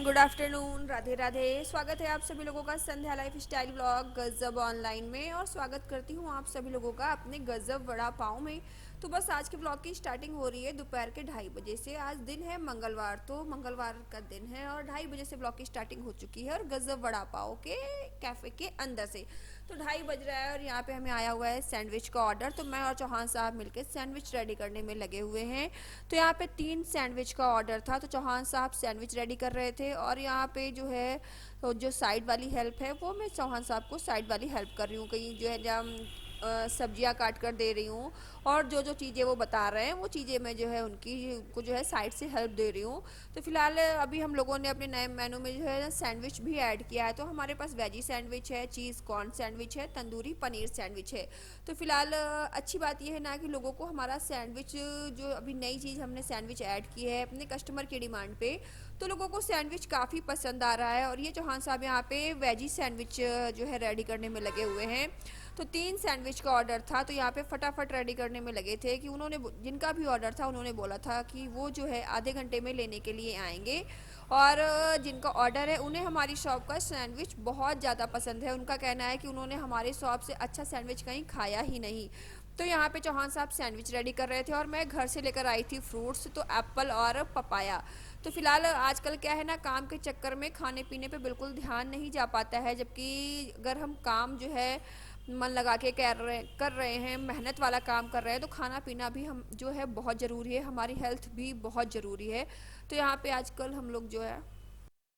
Good afternoon, Radhe Radhe. स्वागत है आप सभी लोगों का संध्या लाइफ स्टाइल व्लॉग गजब ऑनलाइन में। और स्वागत करती हूँ आप सभी लोगों का अपने गजब वड़ा पाव में। तो बस आज के व्लॉग की स्टार्टिंग हो रही है दोपहर के 2:30 से। आज दिन है मंगलवार, तो मंगलवार का दिन है और 2:30 से व्लॉग की स्टार्टिंग हो चुकी है और गजब वड़ा पाव के कैफे के अंदर से। तो 2:30 बज रहा है और यहाँ पे हमें आया हुआ है सैंडविच का ऑर्डर। तो मैं और चौहान साहब मिलकर सैंडविच रेडी करने में लगे हुए हैं। तो यहाँ पे 3 सैंडविच का ऑर्डर था, तो चौहान साहब सैंडविच रेडी कर रहे थे और यहाँ पे जो है तो जो साइड वाली हेल्प है वो मैं चौहान साहब को साइड वाली हेल्प कर रही हूँ। कहीं जो है जब सब्जियां काट कर दे रही हूँ और जो जो चीज़ें वो बता रहे हैं वो चीज़ें मैं जो है उनकी को जो है साइड से हेल्प दे रही हूँ। तो फिलहाल अभी हम लोगों ने अपने नए मेनू में जो है सैंडविच भी ऐड किया है। तो हमारे पास वेजी सैंडविच है, चीज़ कॉर्न सैंडविच है, तंदूरी पनीर सैंडविच है। तो फिलहाल अच्छी बात यह है ना कि लोगों को हमारा सैंडविच जो अभी नई चीज़ हमने सैंडविच ऐड की है अपने कस्टमर की डिमांड पे, तो लोगों को सैंडविच काफ़ी पसंद आ रहा है। और ये चौहान साहब यहाँ पे वेजी सैंडविच जो है रेडी करने में लगे हुए हैं। तो 3 सैंडविच का ऑर्डर था, तो यहाँ पे फटाफट रेडी करने में लगे थे कि उन्होंने जिनका भी ऑर्डर था उन्होंने बोला था कि वो जो है आधे घंटे में लेने के लिए आएंगे। और जिनका ऑर्डर है उन्हें हमारी शॉप का सैंडविच बहुत ज़्यादा पसंद है। उनका कहना है कि उन्होंने हमारे शॉप से अच्छा सैंडविच कहीं खाया ही नहीं। तो यहाँ पे चौहान साहब सैंडविच रेडी कर रहे थे और मैं घर से लेकर आई थी फ्रूट्स, तो एप्पल और पपाया। तो फिलहाल आजकल क्या है ना, काम के चक्कर में खाने पीने पे बिल्कुल ध्यान नहीं जा पाता है। जबकि अगर हम काम जो है मन लगा के कर रहे हैं, मेहनत वाला काम कर रहे हैं, तो खाना पीना भी हम जो है बहुत ज़रूरी है, हमारी हेल्थ भी बहुत ज़रूरी है। तो यहाँ पे आजकल हम लोग जो है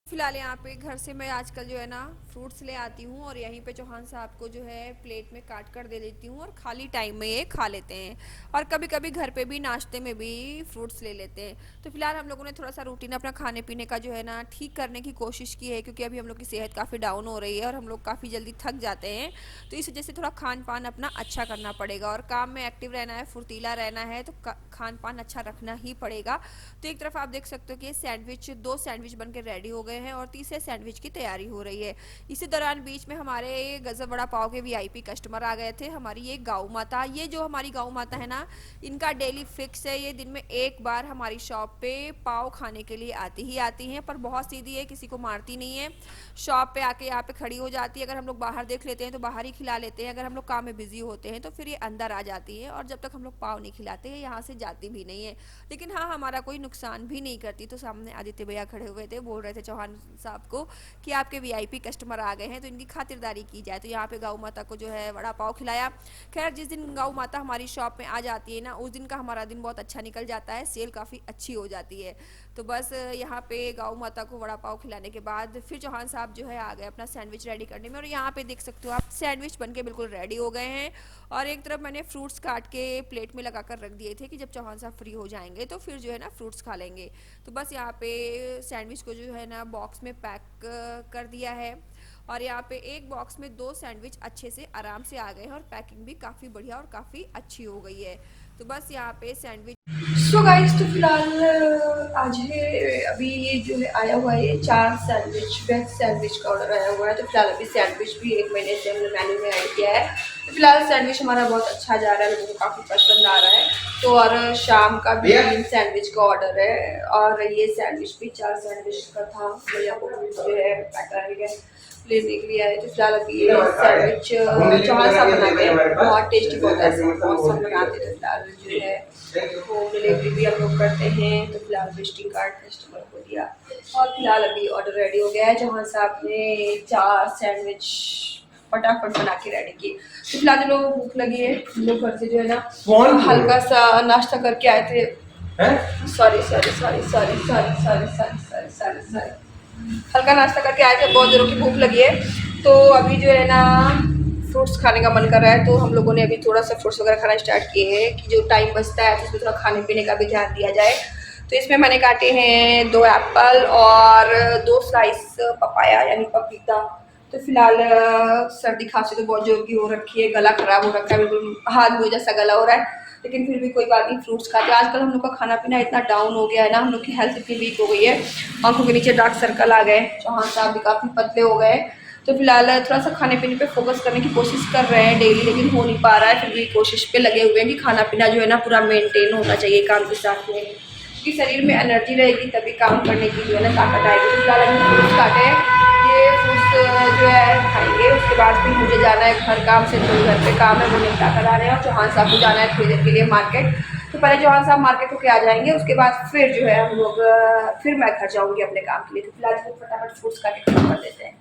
फिलहाल यहाँ पे घर से मैं आजकल जो है ना फ्रूट्स ले आती हूँ और यहीं पे चौहान साहब को जो है प्लेट में काट कर दे देती हूँ और खाली टाइम में ये खा लेते हैं। और कभी कभी घर पे भी नाश्ते में भी फ्रूट्स ले लेते हैं। तो फिलहाल हम लोगों ने थोड़ा सा रूटीन अपना खाने पीने का जो है ना ठीक करने की कोशिश की है, क्योंकि अभी हम लोग की सेहत काफ़ी डाउन हो रही है और हम लोग काफ़ी जल्दी थक जाते हैं। तो इस वजह से थोड़ा खान पान अपना अच्छा करना पड़ेगा और काम में एक्टिव रहना है, फुर्तीला रहना है, तो खान पान अच्छा रखना ही पड़ेगा। तो एक तरफ आप देख सकते हो कि सैंडविच 2 सैंडविच बन के रेडी हो गए हैं और तीसरे सैंडविच की तैयारी हो रही है। इसी दौरान बीच में हमारे गजब वड़ा पाव के वीआईपी कस्टमर आ गए थे। हमारी ये गौ माता, ये जो हमारी गौ माता है ना, इनका डेली फिक्स है, ये दिन में एक बार हमारी शॉप पे पाव खाने के लिए आती ही आती हैं। पर बहुत सीधी है, किसी को मारती नहीं है। शॉप पे आके यहाँ पे खड़ी हो जाती है। अगर हम लोग बाहर देख लेते हैं तो बाहर ही खिला लेते हैं, अगर हम लोग काम में बिजी होते हैं तो फिर ये अंदर आ जाती है और जब तक हम लोग पाव नहीं खिलाते हैं यहाँ से जाती भी नहीं है। लेकिन हाँ, हमारा कोई नुकसान भी नहीं करती। तो सामने आदित्य भैया खड़े हुए थे, बोल रहे थे चौहान साहब को कि आपके वीआईपी कस्टमर आ गए हैं तो इनकी खातिरदारी की जाए। तो यहाँ पे गौ माता को जो है वड़ा पाव खिलाया। खैर, जिस दिन गौ माता हमारी शॉप में आ जाती है ना, उस दिन का हमारा दिन बहुत अच्छा निकल जाता है, सेल काफ़ी अच्छी हो जाती है। तो बस यहाँ पे गौ माता को वड़ा पाव खिलाने के बाद फिर चौहान साहब जो है आ गए अपना सैंडविच रेडी करने में। और यहाँ पे देख सकते हो आप सैंडविच बन के बिल्कुल रेडी हो गए हैं। और एक तरफ मैंने फ्रूट्स काट के प्लेट में लगा कर रख दिए थे कि जब चौहान साहब फ्री हो जाएंगे तो फिर जो है ना फ्रूट्स खा लेंगे। तो बस यहाँ पे सैंडविच को जो है ना बॉक्स में पैक कर दिया है और यहाँ पे एक बॉक्स में 2 सैंडविच अच्छे से आराम से आ गए हैं और पैकिंग भी काफ़ी बढ़िया और काफ़ी अच्छी हो गई है। तो बस यहाँ पे सैंडविच सो गाइस, तो फिलहाल आज है अभी ये जो है आया हुआ है 4 सैंडविच, वेज सैंडविच का ऑर्डर आया हुआ है। तो फिलहाल अभी सैंडविच भी 1 महीने से हमने मेन्यू में ऐड किया है। तो फिलहाल सैंडविच हमारा बहुत अच्छा जा रहा है, लोगों को काफ़ी पसंद आ रहा है। तो और शाम का भी 3 सैंडविच का ऑर्डर है और ये सैंडविच भी 4 सैंडविच का था। भैया को जो है पैटर लेने के लिए आए। तो फिलहाल अभी ये सैंडविच चौहान साहब बनाते हैं, बहुत टेस्टी बहुत सब बनाते। तो फिलहाल जो है होम डिलीवरी भी हम लोग करते हैं। तो फिलहाल विजिटिंग कार्ड कस्टमर को दिया और फिलहाल अभी ऑर्डर रेडी हो गया है। चौहान साहब ने 4 सैंडविच फटाफट बना के रेडी किए। तो फिलहाल जो लोगों को भूख लगी है, लोग घर से जो है ना हल्का सा नाश्ता करके आए थे। Sorry sorry sorry sorry sorry sorry sorry sorry sorry sorry हल्का नाश्ता करके आए थे, बहुत जोरों की भूख लगी है। तो अभी जो है ना फ्रूट्स खाने का मन कर रहा है, तो हम लोगों ने अभी थोड़ा सा फ्रूट्स वगैरह खाना स्टार्ट किए हैं कि जो टाइम बचता है तो उसमें थोड़ा खाने पीने का भी ध्यान दिया जाए। तो इसमें मैंने काटे हैं 2 एप्पल और 2 स्लाइस पपाया यानी पपीता। तो फिलहाल सर्दी खांसी तो बहुत जोर की हो रखी है, गला खराब हो रखा है, बिल्कुल हाथ मुँह जैसा गला हो रहा है, लेकिन फिर भी कोई बात नहीं, फ्रूट्स खाते हैं। आजकल हम लोग का खाना पीना इतना डाउन हो गया है ना, हम लोग की हेल्थ इतनी वीक हो गई है, आंखों के नीचे डार्क सर्कल आ गए, चौहान साहब भी काफ़ी पतले हो गए। तो फिलहाल थोड़ा सा खाने पीने पे फोकस करने की कोशिश कर रहे हैं डेली, लेकिन हो नहीं पा रहा है। फिर भी कोशिश पे लगे हुए हैं कि खाना पीना जो है ना पूरा मेंटेन होना चाहिए काम के साथ में। क्योंकि शरीर में एनर्जी रहेगी तभी काम करने की जो है ना ताकत आएगी। तो फिलहाल अभी फ्रूट्स काटे हैं, ये फ्रूट्स जो है खाएंगे, उसके बाद फिर मुझे जाना है घर काम से, थोड़ी घर पे काम है वो निपटा कर आ रहे हैं और चौहान साहब को जाना है थोड़ी देर के लिए मार्केट। तो पहले चौहान साहब मार्केट होके आ जाएंगे, उसके बाद फिर जो है हम लोग फिर मैं घर जाऊँगी अपने काम के लिए। तो फिलहाल फटाफट फ्रूट्स काटे खत्म कर देते हैं।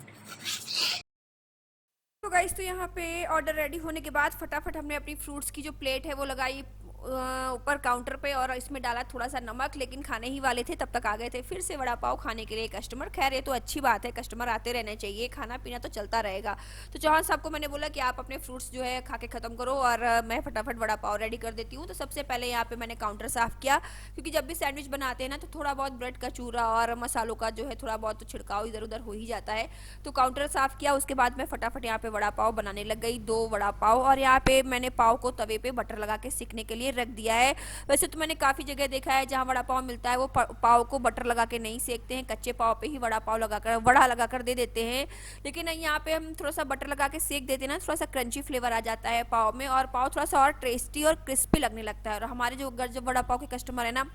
तो गाइस, तो यहाँ पे ऑर्डर रेडी होने के बाद फटाफट हमने अपनी फ्रूट्स की जो प्लेट है वो लगाई ऊपर काउंटर पे और इसमें डाला थोड़ा सा नमक, लेकिन खाने ही वाले थे तब तक आ गए थे फिर से वड़ा पाव खाने के लिए कस्टमर। खैर ये तो अच्छी बात है, कस्टमर आते रहने चाहिए, खाना पीना तो चलता रहेगा। तो चौहान साहब को मैंने बोला कि आप अपने फ्रूट्स जो है खा के ख़त्म करो और मैं फटाफट वड़ा पाव रेडी कर देती हूँ। तो सबसे पहले यहाँ पे मैंने काउंटर साफ़ किया, क्योंकि जब भी सैंडविच बनाते हैं ना तो थोड़ा बहुत ब्रेड का चूरा और मसालों का जो है थोड़ा बहुत तो छिड़काव इधर उधर हो ही जाता है। तो काउंटर साफ़ किया, उसके बाद मैं फटाफट यहाँ पे वड़ा पाव बनाने लग गई, 2 वड़ा पाव। और यहाँ पे मैंने पाव को तवे पे बटर लगा के सिकने के लिए रख दिया है। वैसे तो मैंने काफ़ी जगह देखा है जहाँ वड़ा पाव मिलता है वो पाव को बटर लगा के नहीं सेकते हैं, कच्चे पाव पे ही वड़ा लगा कर दे देते हैं। लेकिन यहाँ पे हम थोड़ा सा बटर लगा के सेक देते हैं ना, थोड़ा सा क्रंची फ्लेवर आ जाता है पाव में और पाव थोड़ा सा और टेस्टी और क्रिस्पी लगने लगता है। और हमारे जो जब वड़ा पाव के कस्टमर है ना,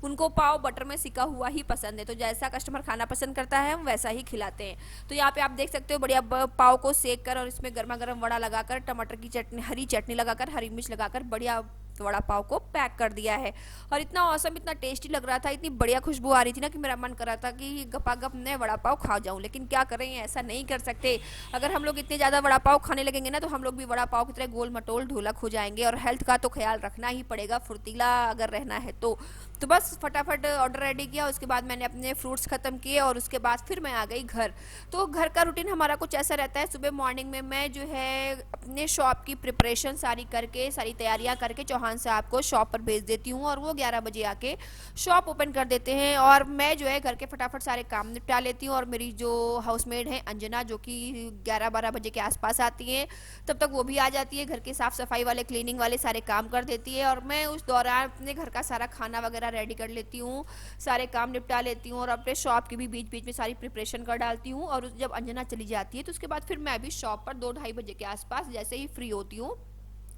उनको पाव बटर में सिका हुआ ही पसंद है। तो जैसा कस्टमर खाना पसंद करता है हम वैसा ही खिलाते हैं। तो यहाँ पे आप देख सकते हो बढ़िया पाव को सेक कर और इसमें गर्मा गर्म वड़ा लगाकर, टमाटर की चटनी, हरी चटनी लगाकर, हरी मिर्च लगाकर बढ़िया वड़ा पाव को पैक कर दिया है। और इतना औसम, इतना टेस्टी लग रहा था, इतनी बढ़िया खुशबू आ रही थी ना कि मेरा मन कर रहा था कि गपागप मैं वड़ा पाव खा जाऊं। लेकिन क्या करें, ऐसा नहीं कर सकते। अगर हम लोग इतने ज़्यादा वड़ा पाव खाने लगेंगे ना तो हम लोग भी वड़ा पाव की तरह गोल मटोल ढोलक हो जाएंगे। और हेल्थ का तो ख्याल रखना ही पड़ेगा, फुर्तीला अगर रहना है तो बस फटाफट ऑर्डर रेडी किया, उसके बाद मैंने अपने फ्रूट्स ख़त्म किए और उसके बाद फिर मैं आ गई घर। तो घर का रूटीन हमारा कुछ ऐसा रहता है, सुबह मॉर्निंग में मैं जो है अपने शॉप की प्रिपरेशन सारी करके, सारी तैयारियां करके चौहान से आपको शॉप पर भेज देती हूँ और वो 11 बजे आके शॉप ओपन कर देते हैं। और मैं जो है घर के फटाफट सारे काम निपटा लेती हूँ और मेरी जो हाउसमेड है अंजना, जो कि 11-12 बजे के आसपास आती हैं, तब तक वो भी आ जाती है, घर के साफ़ सफाई वाले, क्लीनिंग वाले सारे काम कर देती है। और मैं उस दौरान अपने घर का सारा खाना वगैरह रेडी कर लेती हूँ, सारे काम निपटा लेती हूँ और अपने शॉप की भी बीच बीच में सारी प्रिपरेशन कर डालती हूँ। और जब अंजना चली जाती है तो उसके बाद फिर मैं भी शॉप पर 2-2:30 बजे के आसपास जैसे ही फ्री होती हूँ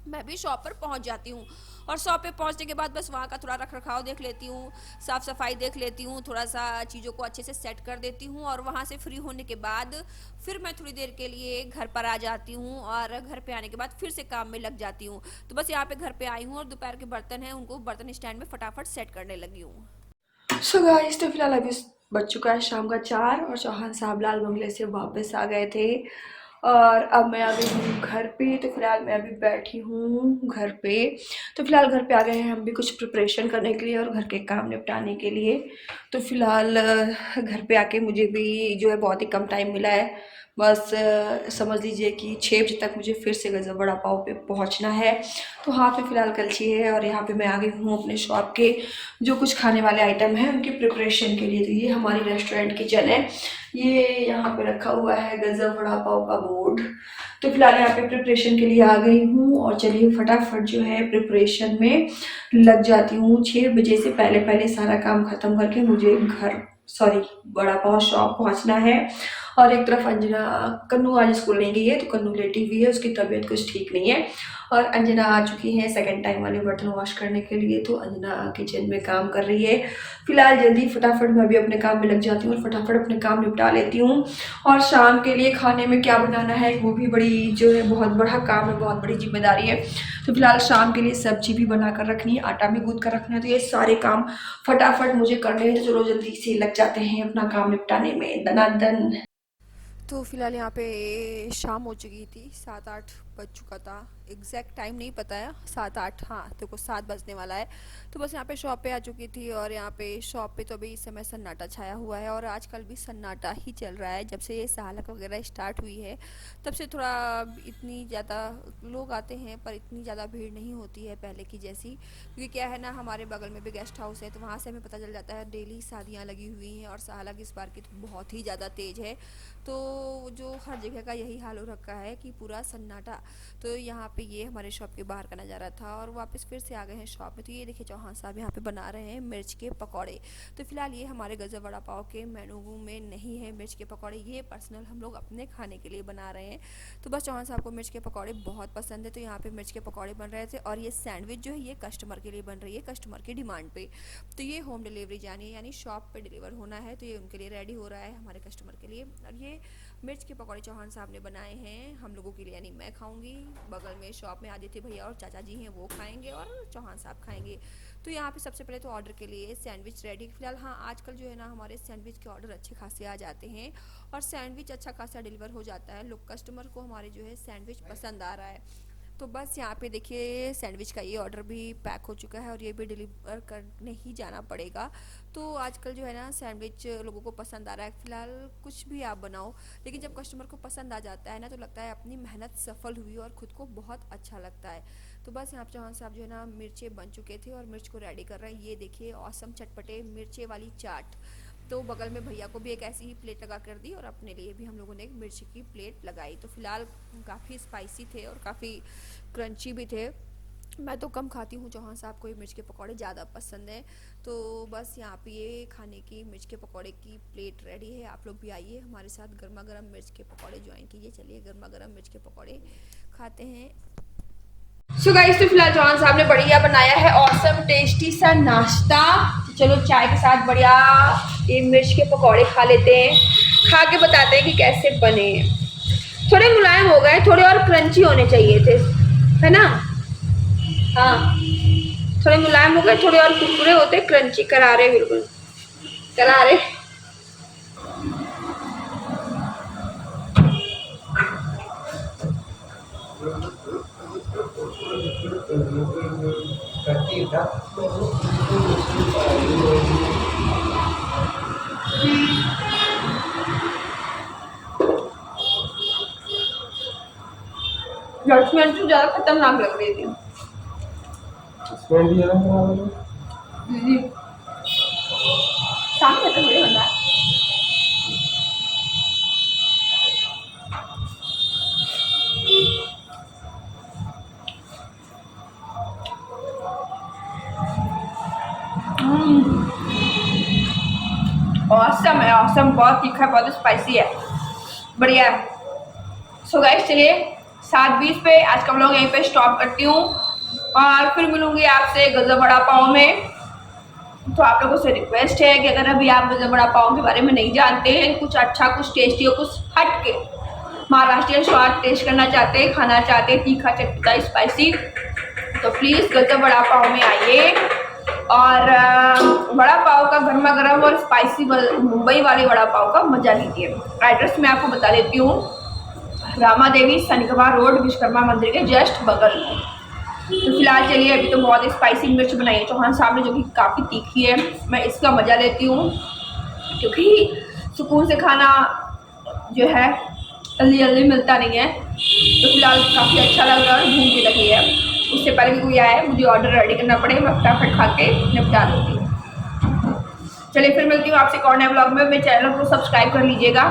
मैं भी शॉप पर पहुंच जाती हूँ। और शॉप पे पहुंचने के बाद बस वहाँ का थोड़ा रख रखाव देख लेती हूँ, साफ़ सफाई देख लेती हूँ, थोड़ा सा चीज़ों को अच्छे से सेट कर देती हूँ। और वहाँ से फ्री होने के बाद फिर मैं थोड़ी देर के लिए घर पर आ जाती हूँ और घर पे आने के बाद फिर से काम में लग जाती हूँ। तो बस यहाँ पे घर पे आई हूँ और दोपहर के बर्तन हैं उनको बर्तन स्टैंड में फटाफट सेट करने लगी हूँ। सो गाइस, तो फिलहाल अभी बज चुका है शाम का 4 और चौहान साहब लाल बंगले से वापस आ गए थे और अब मैं आ गई हूँ घर पे। तो फिलहाल मैं अभी बैठी हूँ घर पे। तो फिलहाल घर पे आ गए हैं हम भी कुछ प्रिपरेशन करने के लिए और घर के काम निपटाने के लिए। तो फिलहाल घर पे आके मुझे भी जो है बहुत ही कम टाइम मिला है। बस समझ लीजिए कि 6 बजे तक मुझे फिर से गज़ब वड़ा पाव पे पहुँचना है। तो हाथ में फ़िलहाल कलछी है और यहाँ पे मैं आ गई हूँ अपने शॉप के जो कुछ खाने वाले आइटम हैं उनकी प्रिपरेशन के लिए। तो ये हमारी रेस्टोरेंट किचन है, ये यहाँ पे रखा हुआ है गज़ब वड़ा पाव का बोर्ड। तो फिलहाल यहाँ पे प्रिपरेशन के लिए आ गई हूँ और चलिए फटाफट जो है प्रिपरेशन में लग जाती हूँ। 6 बजे से पहले पहले सारा काम ख़त्म करके मुझे घर, सॉरी, वड़ा पाव शॉप पहुँचना है। और एक तरफ अंजना, कन्नू आज स्कूल नहीं गई है तो कन्नू लेटी हुई है, उसकी तबीयत कुछ ठीक नहीं है। और अंजना आ चुकी है सेकंड टाइम वाले बर्तन वॉश करने के लिए, तो अंजना किचन में काम कर रही है। फिलहाल जल्दी फटाफट मैं भी अपने काम में लग जाती हूँ और फटाफट अपने काम निपटा लेती हूँ। और शाम के लिए खाने में क्या बनाना है वो भी बड़ी जो है बहुत बड़ा काम है, बहुत बड़ी जिम्मेदारी है। तो फिलहाल शाम के लिए सब्जी भी बना कर रखनी है, आटा भी गूँथ कर रखना है। तो ये सारे काम फटाफट मुझे करने हैं, तो चलो जल्दी से लग जाते हैं अपना काम निपटाने में दनादन। तो फिलहाल यहाँ पे शाम हो चुकी थी, 7-8 बज चुका था, एग्जैक्ट टाइम नहीं पता है, 7-8, हाँ देखो 7 बजने वाला है। तो बस यहाँ पे शॉप पे आ चुकी थी और यहाँ पे शॉप पे तो अभी इस समय सन्नाटा छाया हुआ है और आजकल भी सन्नाटा ही चल रहा है। जब से ये सालक वगैरह स्टार्ट हुई है तब से थोड़ा इतनी ज़्यादा लोग आते हैं पर इतनी ज़्यादा भीड़ नहीं होती है पहले की जैसी। क्योंकि क्या है ना, हमारे बगल में भी गेस्ट हाउस है तो वहाँ से हमें पता चल जाता है डेली शादियाँ लगी हुई हैं और सालक इस बार की तो बहुत ही ज़्यादा तेज़ है। तो जो हर जगह का यही हाल हो रखा है कि पूरा सन्नाटा तो यहाँ पे ये हमारे शॉप के बाहर का नज़ारा था और वापस फिर से आ गए हैं शॉप में। तो ये देखिए चौहान साहब यहाँ पे बना रहे हैं मिर्च के पकौड़े। तो फिलहाल ये हमारे गजब वड़ा पाव के मेनू में नहीं है मिर्च के पकौड़े, ये पर्सनल हम लोग अपने खाने के लिए बना रहे हैं। तो बस चौहान साहब को मिर्च के पकौड़े बहुत पसंद है, तो यहाँ पे मिर्च के पकौड़े बन रहे थे और ये सैंडविच जो है ये कस्टमर के लिए बन रही है, कस्टमर की डिमांड पे। तो ये होम डिलीवरी जानी है, यानी शॉप पे डिलीवर होना है, तो ये उनके लिए रेडी हो रहा है हमारे कस्टमर के लिए। और ये मिर्च के पकौड़े चौहान साहब ने बनाए हैं हम लोगों के लिए, यानी मैं खाऊंगी, बगल में शॉप में आदित्य भैया और चाचा जी हैं वो खाएंगे और चौहान साहब खाएंगे। तो यहाँ पे सबसे पहले तो ऑर्डर के लिए सैंडविच रेडी। फिलहाल हाँ आजकल जो है ना हमारे सैंडविच के ऑर्डर अच्छे खासे आ जाते हैं और सैंडविच अच्छा खासा डिलीवर हो जाता है, लोग कस्टमर को हमारे जो है सैंडविच पसंद आ रहा है। तो बस यहाँ पे देखिए सैंडविच का ये ऑर्डर भी पैक हो चुका है और ये भी डिलीवर करने ही जाना पड़ेगा। तो आजकल जो है ना सैंडविच लोगों को पसंद आ रहा है। फिलहाल कुछ भी आप बनाओ, लेकिन जब कस्टमर को पसंद आ जाता है ना तो लगता है अपनी मेहनत सफल हुई और खुद को बहुत अच्छा लगता है। तो बस यहाँ पे चौहान साहब जो है ना मिर्चे बन चुके थे और मिर्च को रेडी कर रहे हैं। ये देखिए औसम चटपटे मिर्चे वाली चाट। तो बगल में भैया को भी एक ऐसी ही प्लेट लगा कर दी और अपने लिए भी हम लोगों ने एक मिर्ची की प्लेट लगाई। तो फिलहाल काफ़ी स्पाइसी थे और काफ़ी क्रंची भी थे। मैं तो कम खाती हूँ, चौहान साहब को ये मिर्च के पकौड़े ज़्यादा पसंद है। तो बस यहाँ पे ये खाने की मिर्च के पकौड़े की प्लेट रेडी है। आप लोग भी आइए हमारे साथ गर्मा गर्म मिर्च के पकौड़े ज्वाइन कीजिए। चलिए गर्मा गर्म मिर्च के पकौड़े खाते हैं। सो गाइस, तो फिलहाल चौहान साहब ने बढ़िया बनाया है ऑसम टेस्टी सा नाश्ता। तो चलो चाय के साथ बढ़िया ये मिर्च के पकौड़े खा लेते हैं, खा के बताते हैं कि कैसे बने हैं। थोड़े मुलायम हो गए, थोड़े और क्रंची होने चाहिए थे, है ना? हाँ, थोड़े मुलायम हो गए, थोड़े और कुरकुरे होते, क्रंची करारे, बिल्कुल करारे। जजमेंट तो ज्यादा खतरनाक लग रही थी दीदी, सामने तो थोड़ी बना है। ऑसम है, ऑसम, बहुत तीखा है, बहुत स्पाइसी है, बढ़िया है। सो गाइस चलिए 7:20 पे आज का व्लॉग यहीं पे स्टॉप करती हूँ और फिर मिलूंगी आपसे गजब वड़ा पाव में। तो आप लोगों से रिक्वेस्ट है कि अगर अभी आप गजब वड़ा पाव के बारे में नहीं जानते हैं, कुछ अच्छा, कुछ टेस्टी और कुछ हट के महाराष्ट्रियन स्वाद टेस्ट करना चाहते हैं, खाना चाहते हैं तीखा चटपटा स्पाइसी, तो प्लीज़ गजब वड़ा पाव में आइए और वड़ा पाव का गर्मा गर्म और स्पाइसी मुंबई वाले वड़ा पाव का मजा लीजिए। एड्रेस मैं आपको बता देती हूँ, रामा देवी सनिकवा रोड विश्वकर्मा मंदिर के जस्ट बगल में। तो फिलहाल चलिए अभी तो बहुत स्पाइसी मिर्च बनाई है चौहान साहब ने, जो कि काफ़ी तीखी है। मैं इसका मज़ा लेती हूँ क्योंकि सुकून से खाना जो है जल्दी जल्दी मिलता नहीं है। तो फिलहाल काफ़ी अच्छा लग रहा है, भूख भी लगी है। उससे पहले कि कोई आए मुझे ऑर्डर रेडी करना पड़े, मैं फटाफट खा के निपटा देती हूँ। चलिए फिर मिलती हूँ आपसे कौन है ब्लॉग में। मेरे चैनल को सब्सक्राइब कर लीजिएगा।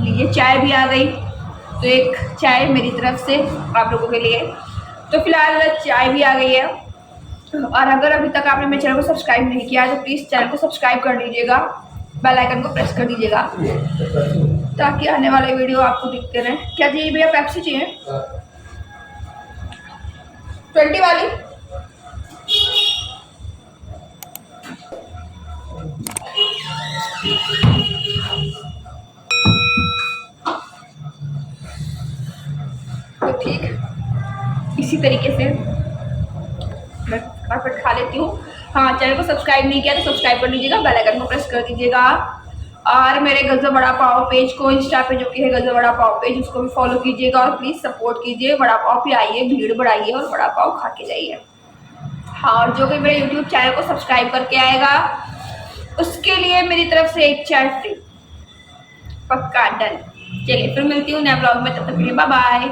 लीजिए चाय भी आ गई, तो एक चाय मेरी तरफ से आप लोगों के लिए। तो फिलहाल चाय भी आ गई है और अगर अभी तक आपने मेरे चैनल को सब्सक्राइब नहीं किया है तो प्लीज़ चैनल को सब्सक्राइब कर लीजिएगा, बेल आइकन को प्रेस कर दीजिएगा ताकि आने वाले वीडियो आपको दिखते रहें। क्या चाहिए भैया? पेप्सी चाहिए 20 वाली? तो ठीक इसी तरीके से मैं फटाफट खा लेती हूँ। हाँ, चैनल को सब्सक्राइब नहीं किया तो सब्सक्राइब कर लीजिएगा, बेल आइकन को प्रेस कर दीजिएगा और मेरे गजब वड़ा पाव पेज को इंस्टा पे जो कि है गजब वड़ा पाव पेज, उसको भी फॉलो कीजिएगा और प्लीज़ सपोर्ट कीजिए। वड़ा पाव पे आइए, भीड़ बढ़ाइए और वड़ा पाव खा के जाइए। हाँ, और जो कि मेरे यूट्यूब चैनल को सब्सक्राइब करके आएगा उसके लिए मेरी तरफ से एक चाय फ्री, पक्का डन। चलिए फिर मिलती हूँ नए ब्लॉग में, तब तक के लिए बाय बाय।